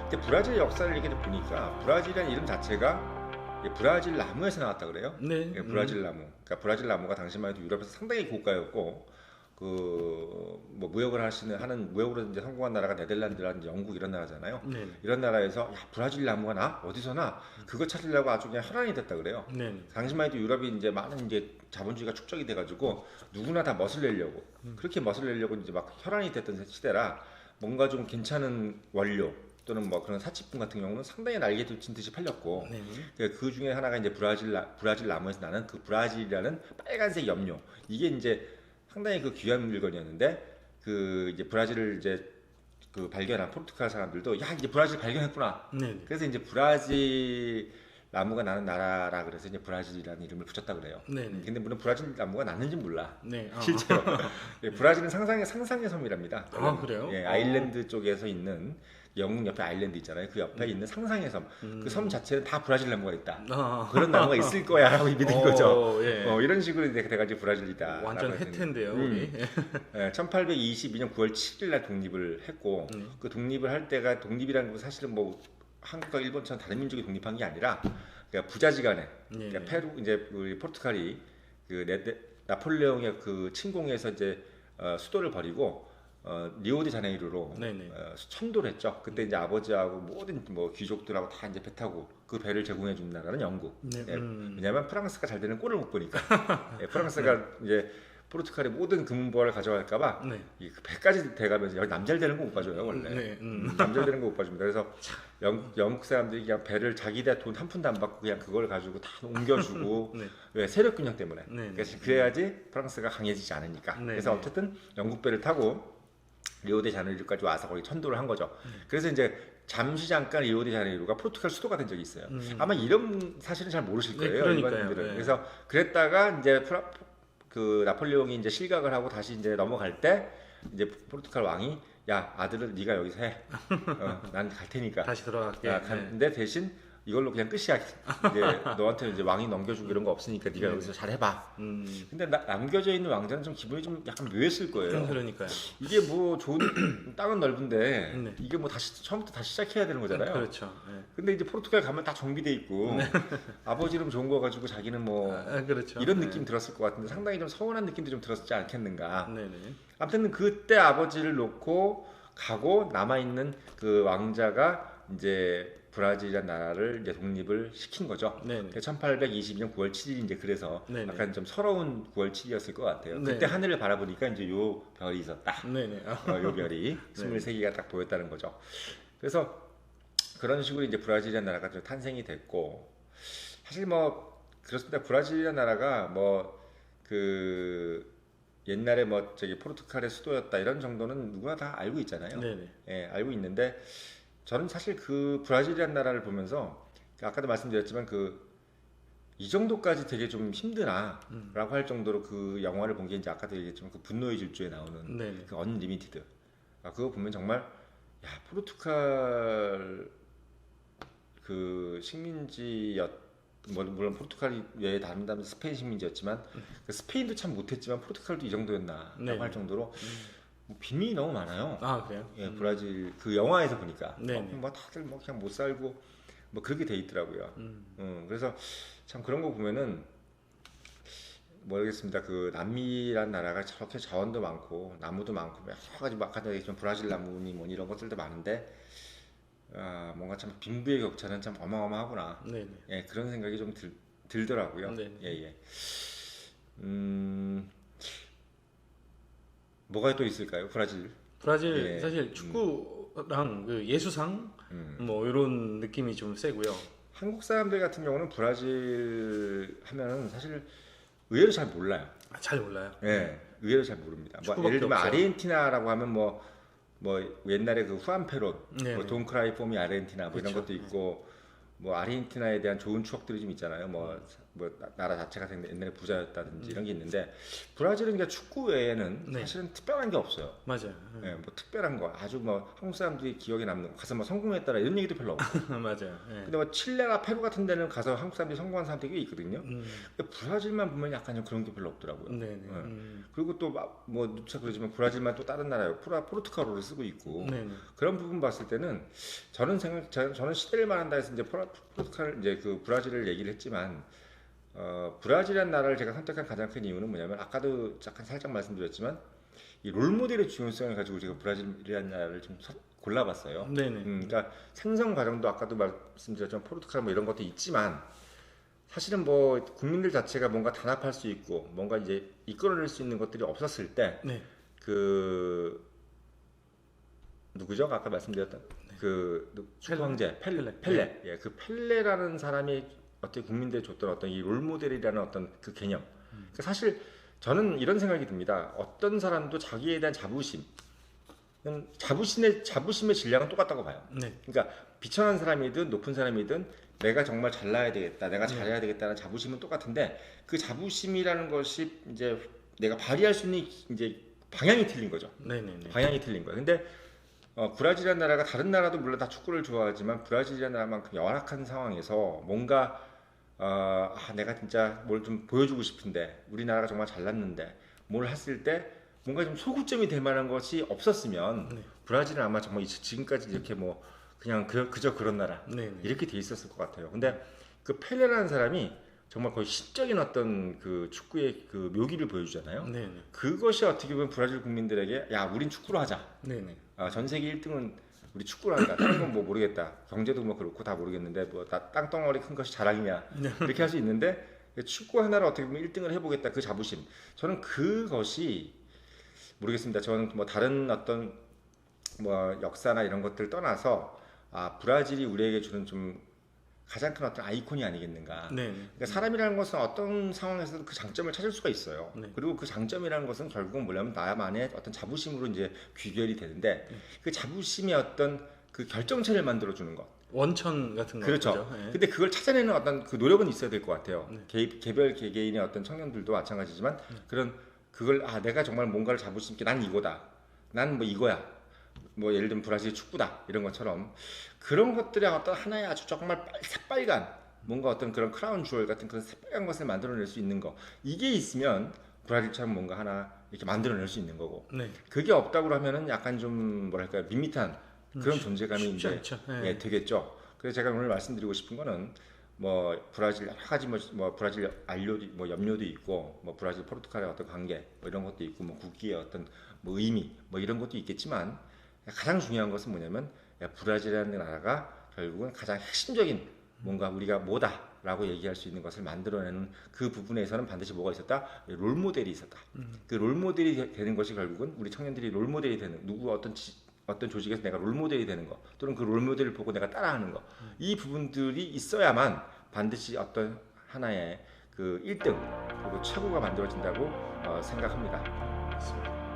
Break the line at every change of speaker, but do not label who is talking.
근데 브라질 역사를 이렇게 보니까 브라질이라는 이름 자체가 브라질 나무에서 나왔다 그래요.
네.
브라질 나무. 그러니까 브라질 나무가 당시만 해도 유럽에서 상당히 고가였고 그 뭐 무역을 하는 무역으로 이제 성공한 나라가 네덜란드라든지 영국 이런 나라잖아요.
네.
이런 나라에서 야, 브라질 나무가 나 어디서 나 그거 찾으려고 아주 그냥 혈안이 됐다 그래요.
네.
당시만 해도 유럽이 이제 많은 이제 자본주의가 축적이 돼가지고 누구나 다 멋을 내려고 그렇게 멋을 내려고 이제 막 혈안이 됐던 시대라 뭔가 좀 괜찮은 원료 또는 뭐 그런 사치품 같은 경우는 상당히 날개 돋친 듯이 팔렸고
네.
그 중에 하나가 이제 브라질 나무에서 나는 그 브라질이라는 빨간색 염료 이게 이제 상당히 그 귀한 물건이었는데 그 이제 브라질을 이제 그 발견한 포르투갈 사람들도 야 이제 브라질 발견했구나.
네.
그래서 이제 브라질 나무가 나는 나라라 그래서 이제 브라질이라는 이름을 붙였다 그래요.
네.
근데 물론 브라질 나무가 났는지 몰라.
네.
실제로 브라질은 상상의 섬이랍니다.
아, 그래요?
예, 아일랜드 쪽에서 있는 영국 옆에 아일랜드 있잖아요. 그 옆에 있는 상상의 섬. 그 섬 자체는 다 브라질 나무가 있다. 그런 나무가 있을 거야라고 믿은 거죠.
예.
이런 식으로 이제 돼가지고 브라질이다.
완전 해태인데요. 우리.
1822년 9월 7일 날 독립을 했고 그 독립을 할 때가 독립이라는 건 사실은 뭐 한국과 일본처럼 다른 민족이 독립한 게 아니라 그러니까 부자지간에 그러니까 페루 이제 우리 포르투갈이 그 나폴레옹의 그 침공에서 이제 수도를 버리고 리오데자네이루로 천도를 했죠. 그때 이제 아버지하고 모든 뭐 귀족들하고 다 이제 배 타고 그 배를 제공해 준 나라는 영국. 왜냐하면 프랑스가 잘 되는 꼴을 못 보니까 프랑스가 이제 포르투갈의 모든 금은보화를 가져갈까봐 이 배까지 돼가면서 여기 남잘 되는 거 못 봐줘요 원래. 남잘 되는 거 못 봐줍니다. 그래서 영국 사람들이 그냥 배를 자기네 돈 한 푼도 안 받고 그냥 그걸 가지고 다 옮겨주고 왜 세력 균형 때문에. 그래서 그래야지 프랑스가 강해지지 않으니까. 그래서 어쨌든 영국 배를 타고 리오데자네이루까지 와서 거기 천도를 한 거죠. 그래서 이제 잠시 잠깐 리오데자네이루가 포르투갈 수도가 된 적이 있어요. 아마 이런 사실은 잘 모르실 거예요. 일반인들은. 그래서 그랬다가 이제 그 나폴레옹이 이제 실각을 하고 다시 이제 넘어갈 때 이제 포르투갈 왕이 야 아들은 네가 여기서 해. 난 갈 테니까.
다시 들어갈게.
근데 대신 이걸로 그냥 끝이야. 이제 너한테 이제 왕이 넘겨주고 이런 거 없으니까 네가 여기서 잘 해봐. 근데 남겨져 있는 왕자는 좀 기분이 좀 약간 묘했을 거예요.
그러니까요.
이게 뭐 좋은 땅은 넓은데 이게 뭐 다시 처음부터 다시 시작해야 되는 거잖아요.
그렇죠.
근데 이제 포르투갈 가면 다 정비돼 있고 아버지 이름 좋은 거 가지고 자기는 뭐
그렇죠.
이런 느낌 들었을 것 같은데 상당히 좀 서운한 느낌도 좀 들었지 않겠는가.
네네.
아무튼 그때 아버지를 놓고 가고 남아 있는 그 왕자가 이제 브라질이라는 나라를 이제 독립을 시킨 거죠. 1822년 9월 7일 이제 그래서 약간 좀 서러운 9월 7일이었을 것 같아요. 그때 하늘을 바라보니까 이제 요 별이 있었다. 요 별이 23개가 딱 보였다는 거죠. 그래서 그런 식으로 이제 브라질이라는 나라가 좀 탄생이 됐고 사실 뭐 그렇습니다. 브라질이라는 나라가 뭐 그 옛날에 뭐 저기 포르투갈의 수도였다 이런 정도는 누구나 다 알고 있잖아요. 예, 알고 있는데 저는 사실 그 브라질이라는 나라를 보면서 아까도 말씀드렸지만 이 정도까지 되게 좀 힘드나라고 할 정도로 그 영화를 본 게 이제 아까도 얘기했지만 그 분노의 질주에 나오는 그 언리미티드 그거 보면 정말 야 포르투갈 그 식민지였 물론 포르투갈이 외에 다른 스페인 식민지였지만 그 스페인도 참 못했지만 포르투갈도 이 정도였나라고 할 정도로 뭐 빈민이 너무 많아요.
아 그래요?
예, 브라질 그 영화에서 보니까 뭐 다들 뭐 그냥 못 살고 뭐 그렇게 돼 있더라고요. 그래서 참 그런 거 보면은 모르겠습니다. 그 남미란 나라가 저렇게 자원도 많고 나무도 많고 여러 가지 막 아까 얘기했지만 브라질 나무니 뭐 이런 것들도 많은데 뭔가 참 빈부의 격차는 참 어마어마하구나. 예, 그런 생각이 좀 들더라고요. 예. 뭐가 또 있을까요? 브라질
사실 축구랑 그 예수상 뭐 이런 느낌이 좀 세고요.
한국 사람들 같은 경우는 브라질 하면은 사실 의외로 잘 몰라요.
잘 몰라요.
예, 의외로 잘 모릅니다. 뭐 예를 들면 없어요. 아르헨티나라고 하면 뭐 옛날에 그 후안페론, 뭐 돈크라이 폼이 아르헨티나 뭐 이런 것도 있고 뭐 아르헨티나에 대한 좋은 추억들이 좀 있잖아요. 뭐 뭐 나라 자체가 옛날에 부자였다든지 이런 게 있는데 브라질은 그러니까 축구 외에는
네.
사실은 특별한 게 없어요.
맞아요.
예, 뭐 특별한 거 아주 뭐 한국 사람들이 기억에 남는 거 가서 뭐 성공했다라 이런 얘기도 별로 없고.
맞아요. 예.
근데 뭐 칠레나 페루 같은 데는 가서 한국 사람들이 성공한 사람들이 꽤 있거든요. 근데 브라질만 보면 약간 좀 그런 게 별로 없더라고요.
네네.
예. 그리고 또 뭐 누차 그러지만 브라질만 또 다른 나라요. 포르투갈어를 쓰고 있고
네네.
그런 부분 봤을 때는 저는 시대를 말한다 해서 이제 포르투갈 이제 그 브라질을 얘기를 했지만 브라질이라는 나라를 제가 선택한 가장 큰 이유는 뭐냐면 아까도 잠깐 살짝 말씀드렸지만 이 롤모델의 중요성을 가지고 제가 브라질이라는 나라를 좀 골라봤어요.
네네.
그러니까 생성 과정도 아까도 말씀드렸지만 포르투갈 뭐 이런 것도 있지만 사실은 뭐 국민들 자체가 뭔가 단합할 수 있고 뭔가 이제 이끌어낼 수 있는 것들이 없었을 때
네.
그 누구죠? 아까 말씀드렸던 그 축구 황제 펠레. 예, 그 펠레라는 사람이 어떻게 국민들에 줬던 어떤 이 롤모델이라는 어떤 그 개념. 그러니까 사실 저는 이런 생각이 듭니다. 어떤 사람도 자기에 대한 자부심의 질량은 똑같다고 봐요.
네.
그러니까 비천한 사람이든 높은 사람이든 내가 정말 잘나야 되겠다, 내가 잘해야 되겠다는 자부심은 똑같은데 그 자부심이라는 것이 이제 내가 발휘할 수 있는 이제 방향이 틀린 거죠.
네네네.
방향이 틀린 거예요. 근데 브라질이라는 나라가 다른 나라도 물론 다 축구를 좋아하지만 브라질이라는 나라만큼 열악한 상황에서 뭔가 내가 진짜 뭘 좀 보여주고 싶은데 우리나라가 정말 잘났는데 뭘 했을 때 뭔가 좀 소구점이 될 만한 것이 없었으면
네.
브라질은 아마 정말 지금까지 이렇게 뭐 그냥 그저 그런 나라
네네.
이렇게 돼 있었을 것 같아요. 근데 그 펠레라는 사람이 정말 거의 시적인 어떤 그 축구의 그 묘기를 보여주잖아요.
네네.
그것이 어떻게 보면 브라질 국민들에게 야 우린 축구로 하자.
네네.
전 세계 1등은 우리 축구로 한다. 다른 건 뭐 모르겠다. 경제도 뭐 그렇고 다 모르겠는데 뭐 다 땅덩어리 큰 것이 자랑이냐 이렇게 할 수 있는데 축구 하나를 어떻게 보면 1등을 해보겠다 그 자부심. 저는 그것이 모르겠습니다. 저는 뭐 다른 어떤 뭐 역사나 이런 것들 떠나서 브라질이 우리에게 주는 좀 가장 큰 어떤 아이콘이 아니겠는가.
네.
그러니까 사람이라는 것은 어떤 상황에서도 그 장점을 찾을 수가 있어요.
네.
그리고 그 장점이라는 것은 결국은 뭐냐면 나만의 어떤 자부심으로 이제 귀결이 되는데 그 자부심의 어떤 그 결정체를 만들어 주는 것.
원천 같은 거.
그렇죠.
네.
근데 그걸 찾아내는 어떤 그 노력은 있어야 될 것 같아요.
네.
개별 개개인의 어떤 청년들도 마찬가지지만 그걸 내가 정말 뭔가를 자부심 있게 난 이거다. 난 뭐 이거야. 뭐 예를 들면 브라질 축구다 이런 것처럼 그런 것들의 어떤 하나의 아주 정말 새빨간 뭔가 어떤 그런 크라운 주얼 같은 그런 새빨간 것을 만들어낼 수 있는 거 이게 있으면 브라질처럼 뭔가 하나 이렇게 만들어낼 수 있는 거고
네.
그게 없다고 하면은 약간 좀 뭐랄까 밋밋한 그런 존재감이
쉽지
이제
않죠. 네.
되겠죠. 그래서 제가 오늘 말씀드리고 싶은 거는 뭐 브라질 여러 가지 뭐 브라질 안료도 뭐 염료도 있고 뭐 브라질 포르투갈의 어떤 관계 뭐 이런 것도 있고 뭐 국기의 어떤 뭐 의미 뭐 이런 것도 있겠지만 가장 중요한 것은 뭐냐면 브라질이라는 나라가 결국은 가장 핵심적인 뭔가 우리가 뭐다라고 얘기할 수 있는 것을 만들어내는 그 부분에서는 반드시 뭐가 있었다? 롤모델이 있었다. 그 롤모델이 되는 것이 결국은 우리 청년들이 롤모델이 되는 누구 어떤 조직에서 내가 롤모델이 되는 거 또는 그 롤모델을 보고 내가 따라하는 거 이 부분들이 있어야만 반드시 어떤 하나의 그 1등 그리고 최고가 만들어진다고 생각합니다.
맞습니다.